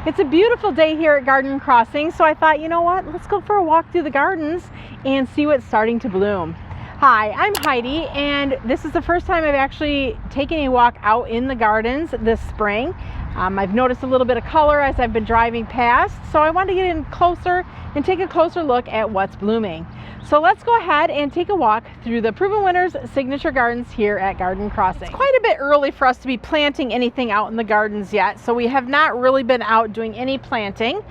It's a beautiful day here at Garden Crossing, so I thought, you know what, let's go for a walk through the gardens and see what's starting to bloom. Hi, I'm Heidi, and this is the first time I've actually taken a walk out in the gardens this spring. I've noticed a little bit of color as I've been driving past, so I wanted to get in closer and take a closer look at what's blooming. So let's go ahead and take a walk through the Proven Winners Signature Gardens here at Garden Crossing. It's quite a bit early for us to be planting anything out in the gardens yet, so we have not really been out doing any planting,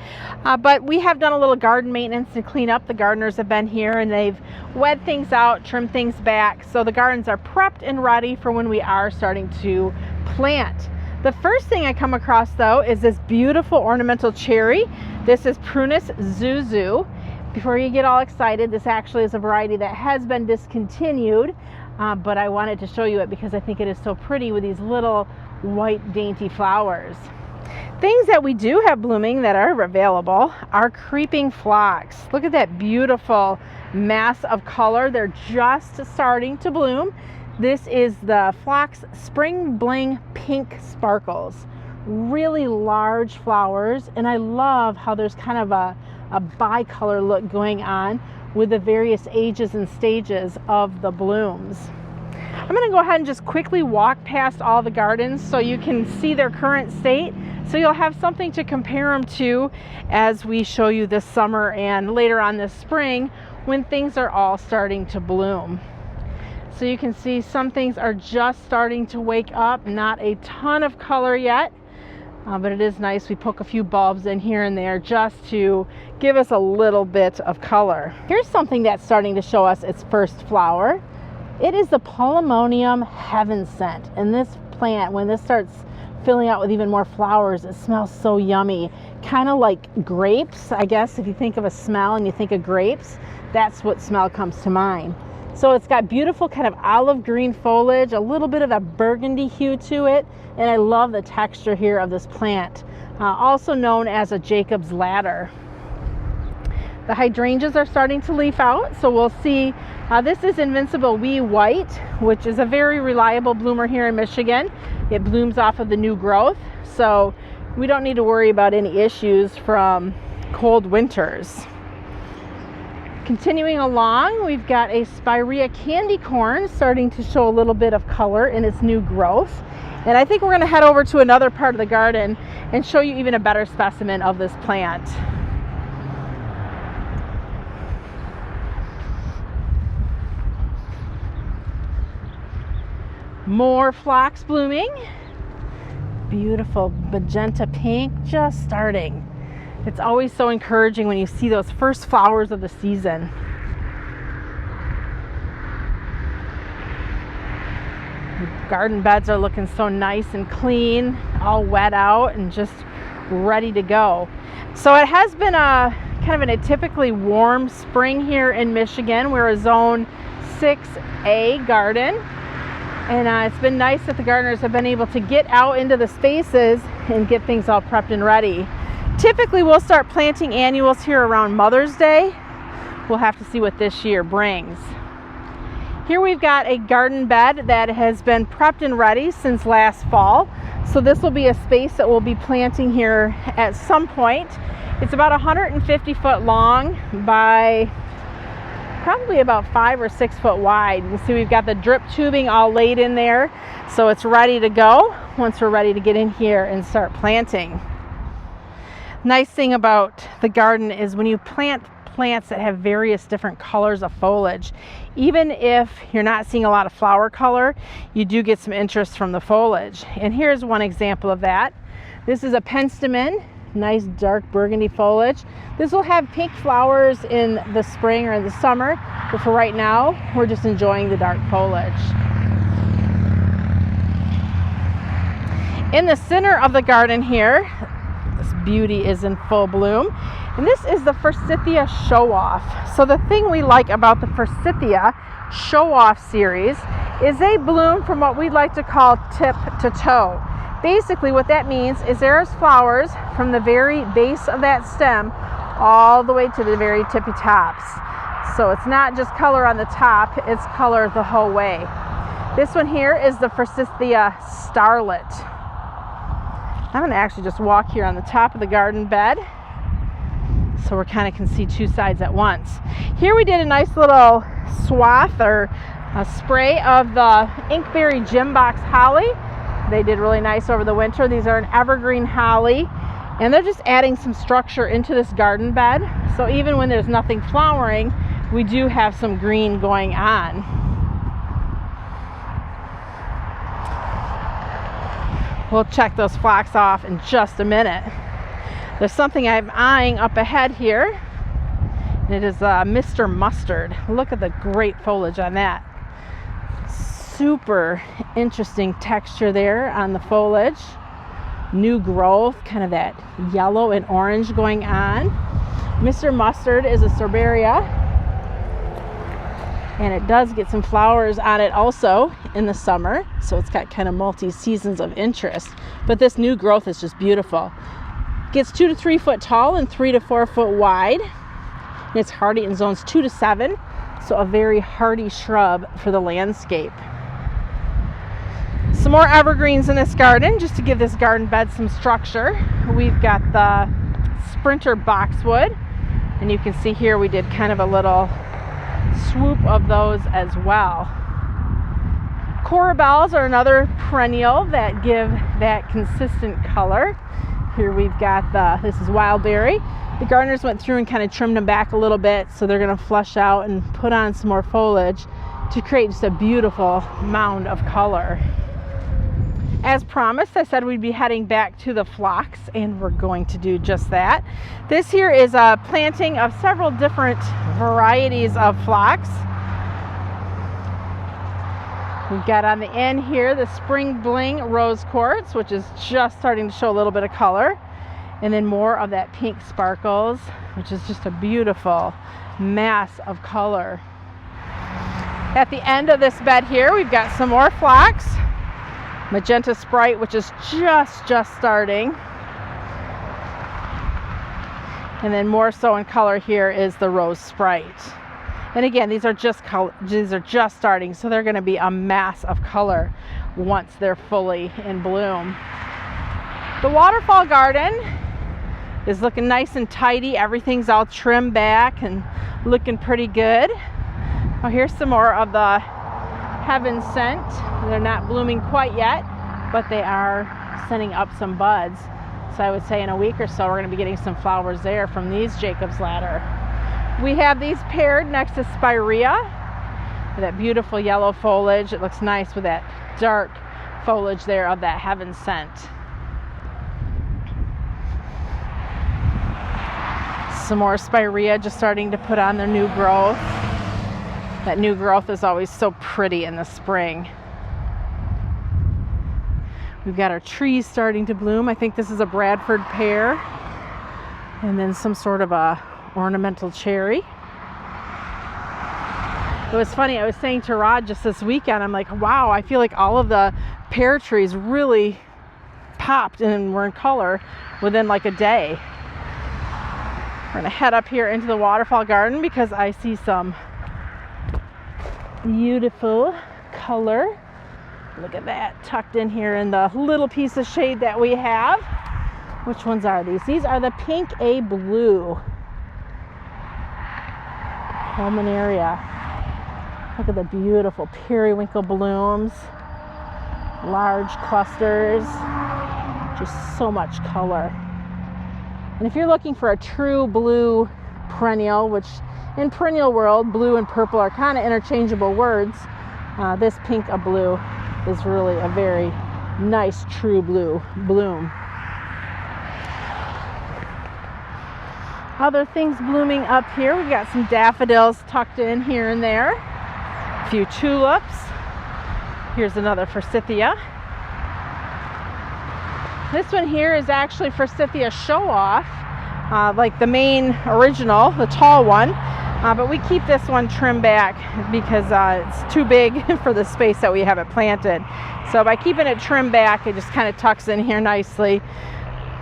but we have done a little garden maintenance and clean up. The gardeners have been here and they've wed things out, trimmed things back, so the gardens are prepped and ready for when we are starting to plant. The first thing I come across though is this beautiful ornamental cherry. This is Prunus zuzu. Before you get all excited, this actually is a variety that has been discontinued, but I wanted to show you it because I think it is so pretty with these little white dainty flowers. Things that we do have blooming that are available are creeping phlox. Look at that beautiful mass of color. They're just starting to bloom. This is the Phlox Spring Bling Pink Sparkles. Really large flowers, and I love how there's kind of a bicolor look going on with the various ages and stages of the blooms. I'm going to go ahead and just quickly walk past all the gardens so you can see their current state, so you'll have something to compare them to as we show you this summer and later on this spring when things are all starting to bloom. So you can see some things are just starting to wake up, not a ton of color yet. But it is nice. We poke a few bulbs in here and there just to give us a little bit of color. Here's something that's starting to show us its first flower. It is the Polemonium Heaven Scent. And this plant, when this starts filling out with even more flowers, it smells so yummy. Kind of like grapes, I guess. If you think of a smell and you think of grapes, that's what smell comes to mind. So it's got beautiful kind of olive green foliage, a little bit of a burgundy hue to it, and I love the texture here of this plant, also known as a Jacob's Ladder. The hydrangeas are starting to leaf out, so we'll see. This is Invincible Wee White, which is a very reliable bloomer here in Michigan. It blooms off of the new growth, so we don't need to worry about any issues from cold winters. Continuing along, we've got a Spirea candy corn starting to show a little bit of color in its new growth. And I think we're going to head over to another part of the garden and show you even a better specimen of this plant. More phlox blooming. Beautiful magenta pink just starting. It's always so encouraging when you see those first flowers of the season. The garden beds are looking so nice and clean, all wet out and just ready to go. So it has been a kind of an atypically warm spring here in Michigan. We're a zone 6A garden. And it's been nice that the gardeners have been able to get out into the spaces and get things all prepped and ready. Typically, we'll start planting annuals here around Mother's Day. We'll have to see what this year brings. Here we've got a garden bed that has been prepped and ready since last fall. So this will be a space that we'll be planting here at some point. It's about 150 foot long by probably about 5 or 6 foot wide. You can see we've got the drip tubing all laid in there. So it's ready to go once we're ready to get in here and start planting. Nice thing about the garden is when you plant plants that have various different colors of foliage, even if you're not seeing a lot of flower color, you do get some interest from the foliage. And here's one example of that. This is a penstemon, nice dark burgundy foliage. This will have pink flowers in the spring or in the summer, but for right now, we're just enjoying the dark foliage. In the center of the garden here, beauty is in full bloom, and this is the Forsythia Show Off. So the thing we like about the Forsythia Show Off series is they bloom from what we'd like to call tip to toe. Basically what that means is there's flowers from the very base of that stem all the way to the very tippy tops. So it's not just color on the top, it's color the whole way. This one here is the Forsythia Starlet. I'm going to actually just walk here on the top of the garden bed so we kind of can see two sides at once. Here we did a nice little swath or a spray of the inkberry gem box holly. They did really nice over the winter. These are an evergreen holly, and they're just adding some structure into this garden bed. So even when there's nothing flowering, we do have some green going on. We'll check those phlox off in just a minute. There's something I'm eyeing up ahead here. It is Mr. Mustard. Look at the great foliage on that. Super interesting texture there on the foliage. New growth, kind of that yellow and orange going on. Mr. Mustard is a spirea, and it does get some flowers on it also in the summer, so it's got kind of multi-seasons of interest. But this new growth is just beautiful. Gets 2 to 3 foot tall and 3 to 4 foot wide. And it's hardy in zones 2 to 7, so a very hardy shrub for the landscape. Some more evergreens in this garden, just to give this garden bed some structure. We've got the sprinter boxwood, and you can see here we did kind of a little swoop of those as well. Corabelles are another perennial that give that consistent color. Here we've got this is wildberry. The gardeners went through and kind of trimmed them back a little bit, so they're going to flush out and put on some more foliage to create just a beautiful mound of color. As promised, I said we'd be heading back to the phlox, and we're going to do just that. This here is a planting of several different varieties of phlox. We've got on the end here the Spring Bling Rose Quartz, which is just starting to show a little bit of color. And then more of that pink sparkles, which is just a beautiful mass of color. At the end of this bed here, we've got some more phlox. Magenta Sprite, which is just starting. And then more so in color here is the Rose Sprite. And again, these are just starting, so they're going to be a mass of color once they're fully in bloom. The Waterfall garden is looking nice and tidy. Everything's all trimmed back and looking pretty good. Oh, here's some more of the Heaven Scent. They're not blooming quite yet, but they are sending up some buds. So I would say in a week or so we're going to be getting some flowers there from these Jacob's Ladder. We have these paired next to spirea, with that beautiful yellow foliage. It looks nice with that dark foliage there of that Heaven Scent. Some more spirea just starting to put on their new growth. That new growth is always so pretty in the spring. We've got our trees starting to bloom. I think this is a Bradford pear, and then some sort of a ornamental cherry. It was funny, I was saying to Rod just this weekend, I'm like, wow, I feel like all of the pear trees really popped and were in color within like a day. We're gonna head up here into the Waterfall garden because I see some beautiful color. Look at that, tucked in here in the little piece of shade that we have. Which ones are these? These are the Pink A Blue. Pulmonaria. Look at the beautiful periwinkle blooms. Large clusters. Just so much color. And if you're looking for a true blue perennial, which in perennial world, blue and purple are kind of interchangeable words, this Pink A Blue is really a very nice true blue bloom. Other things blooming up here, we've got some daffodils tucked in here and there, a few tulips. Here's another forsythia. This one here is actually forsythia show off, like the main original, the tall one, but we keep this one trimmed back because it's too big for the space that we have it planted. So by keeping it trimmed back, it just kind of tucks in here nicely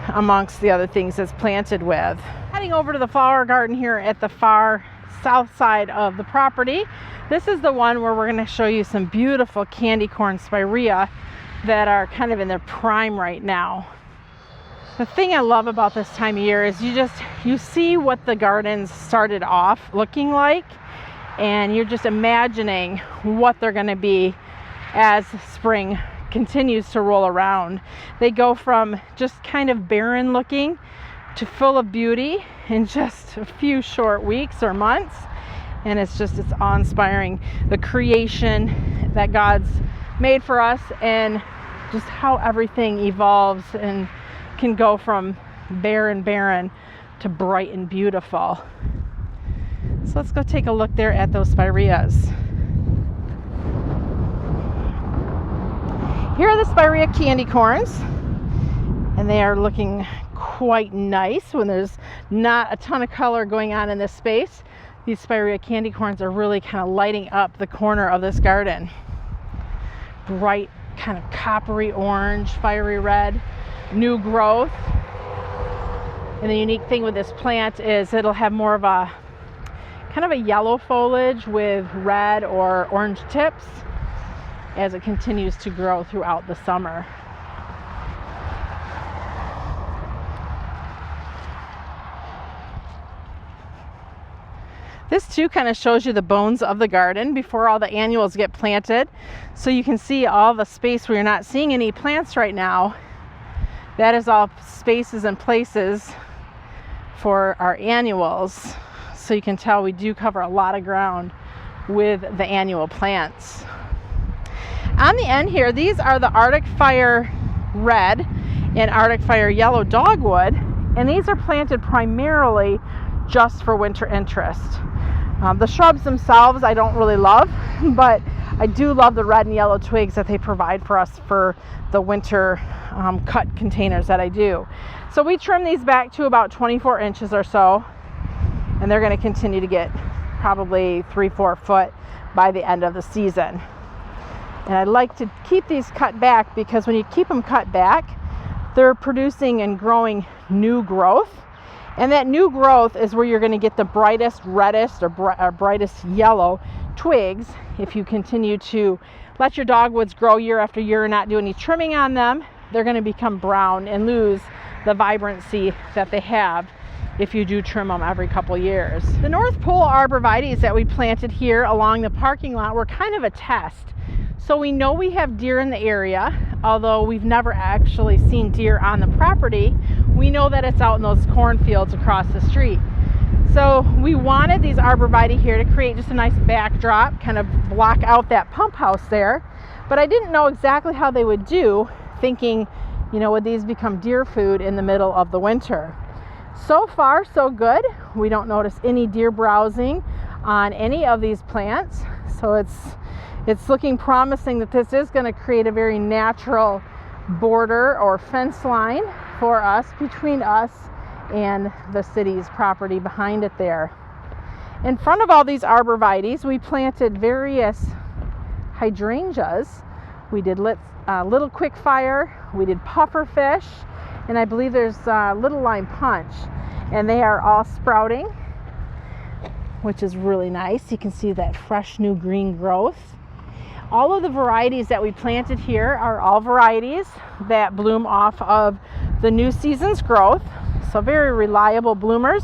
amongst the other things it's planted with. Heading over to the flower garden here at the far south side of the property. This is the one where we're going to show you some beautiful candy corn spirea that are kind of in their prime right now. The thing I love about this time of year is you see what the gardens started off looking like, and you're just imagining what they're going to be as spring continues to roll around. They go from just kind of barren looking to full of beauty in just a few short weeks or months, and it's awe-inspiring, the creation that God's made for us, and just how everything evolves and can go from barren to bright and beautiful. So let's go take a look there at those spireas. Here are the spirea candy corns, and they are looking quite nice when there's not a ton of color going on in this space. These spirea candy corns are really kind of lighting up the corner of this garden. Bright, kind of coppery orange, fiery red, new growth. And the unique thing with this plant is it'll have more of a kind of a yellow foliage with red or orange tips as it continues to grow throughout the summer. This too kind of shows you the bones of the garden before all the annuals get planted. So you can see all the space where you're not seeing any plants right now. That is all spaces and places for our annuals. So you can tell we do cover a lot of ground with the annual plants. On the end here, these are the Arctic Fire Red and Arctic Fire Yellow Dogwood, and these are planted primarily just for winter interest. The shrubs themselves I don't really love, but I do love the red and yellow twigs that they provide for us for the winter cut containers that I do. So we trim these back to about 24 inches or so, and they're going to continue to get probably 3-4 foot by the end of the season. And I like to keep these cut back because when you keep them cut back, they're producing and growing new growth. And that new growth is where you're going to get the brightest, reddest, or brightest yellow twigs. If you continue to let your dogwoods grow year after year and not do any trimming on them, they're going to become brown and lose the vibrancy that they have if you do trim them every couple years. The North Pole Arborvitaes that we planted here along the parking lot were kind of a test. So we know we have deer in the area, although we've never actually seen deer on the property. We know that it's out in those cornfields across the street. So we wanted these Arborvitae here to create just a nice backdrop, kind of block out that pump house there. But I didn't know exactly how they would do, thinking, you know, would these become deer food in the middle of the winter? So far, so good. We don't notice any deer browsing on any of these plants. So it's looking promising that this is going to create a very natural border or fence line for us, between us and the city's property behind it there. In front of all these Arborvitaes, we planted various hydrangeas. We did Little Quickfire, we did Pufferfish, and I believe there's Little Lime Punch, and they are all sprouting, which is really nice. You can see that fresh new green growth. All of the varieties that we planted here are all varieties that bloom off of the new season's growth. So very reliable bloomers,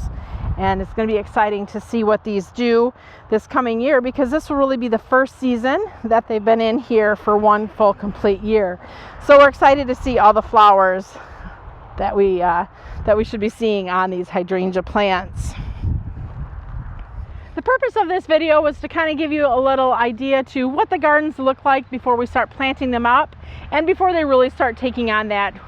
and it's going to be exciting to see what these do this coming year, because this will really be the first season that they've been in here for one full complete year. So we're excited to see all the flowers that we should be seeing on these hydrangea plants. The purpose of this video was to kind of give you a little idea to what the gardens look like before we start planting them up and before they really start taking on that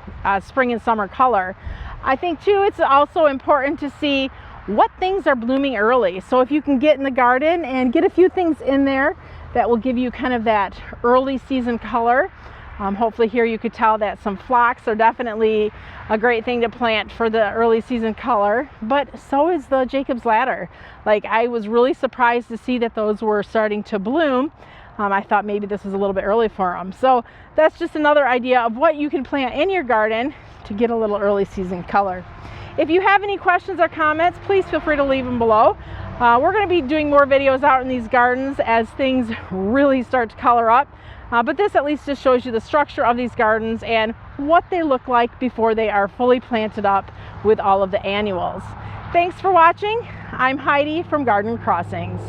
spring and summer color. I think too it's also important to see what things are blooming early. So if you can get in the garden and get a few things in there that will give you kind of that early season color. Hopefully here you could tell that some phlox are definitely a great thing to plant for the early season color, but so is the Jacob's Ladder. Like, I was really surprised to see that those were starting to bloom. I thought maybe this was a little bit early for them. So that's just another idea of what you can plant in your garden to get a little early season color. If you have any questions or comments, please feel free to leave them below. We're going to be doing more videos out in these gardens as things really start to color up. But this at least just shows you the structure of these gardens and what they look like before they are fully planted up with all of the annuals. Thanks for watching. I'm Heidi from Garden Crossings.